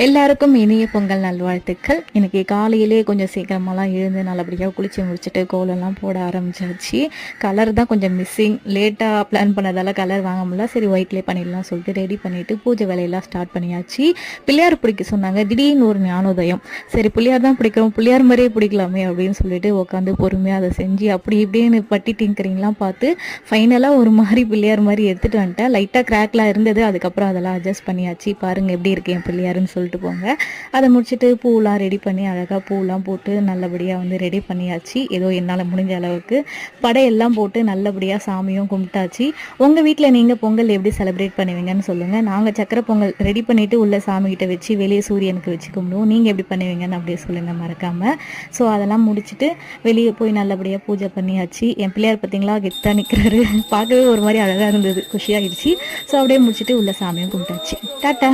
எல்லாருக்கும் இனிய பொங்கல் நல்வாழ்த்துக்கள். இன்னைக்கு காலையிலே கொஞ்சம் சீக்கிரமாலாம் எழுந்து நல்லபடியாக குளிச்சு முடிச்சுட்டு கோலம்லாம் போட ஆரம்பிச்சாச்சு. கலர் தான் கொஞ்சம் மிஸ்ஸிங். லேட்டாக பிளான் பண்ணதால கலர் வாங்க முடியல. சரி ஒயிட்லேயே பண்ணிடலாம் சொல்லிட்டு ரெடி பண்ணிட்டு பூஜை வேலையெல்லாம் ஸ்டார்ட் பண்ணியாச்சு. பிள்ளையார் பிடிக்க சொன்னாங்க. திடீர்னு ஒரு ஞானோதயம். சரி பிள்ளையார் தான் பிடிக்கிறோம், பிள்ளையார் மாதிரியே பிடிக்கலாமே அப்படின்னு சொல்லிட்டு உட்காந்து பொறுமையாக அதை செஞ்சு அப்படி இப்படின்னு பட்டி டிங்கரிங்லாம் பார்த்து ஃபைனலாக ஒரு மாதிரி பிள்ளையார் மாதிரி எடுத்துகிட்டு வந்துட்டேன். லைட்டாக கிராக்லாம் இருந்தது. அதுக்கப்புறம் அதெல்லாம் அட்ஜஸ்ட் பண்ணியாச்சு. பாருங்கள் எப்படி இருக்கு என் பிள்ளையாருன்னு சொல்லிட்டு போங்க. அதை முடிச்சுட்டு பூலாம் ரெடி பண்ணி அழகாக பூலாம் போட்டு நல்லபடியாக வந்து ரெடி பண்ணியாச்சு. ஏதோ என்னால் முடிஞ்ச அளவுக்கு படையெல்லாம் போட்டு நல்லபடியாக சாமியும் கும்பிட்டாச்சு. உங்கள் வீட்டில் நீங்கள் பொங்கல் எப்படி செலிப்ரேட் பண்ணுவீங்கன்னு சொல்லுங்கள். நாங்கள் சக்கரை பொங்கல் ரெடி பண்ணிவிட்டு உள்ள சாமிகிட்ட வச்சு வெளியே சூரியனுக்கு வச்சு கும்பிடுவோம். நீங்கள் எப்படி பண்ணுவீங்கன்னு அப்படியே சொல்லுங்கள் மறக்காமல். ஸோ அதெல்லாம் முடிச்சுட்டு வெளியே போய் நல்லபடியாக பூஜை பண்ணியாச்சு. என் பிள்ளையார் பார்த்தீங்களா கெத்தாக நிற்கிறாரு. பார்க்கவே ஒரு மாதிரி அழகாக இருந்தது, குஷியாகிடுச்சு. ஸோ அப்படியே முடிச்சுட்டு உள்ள சாமியும் கும்பிட்டாச்சு. டாட்டா.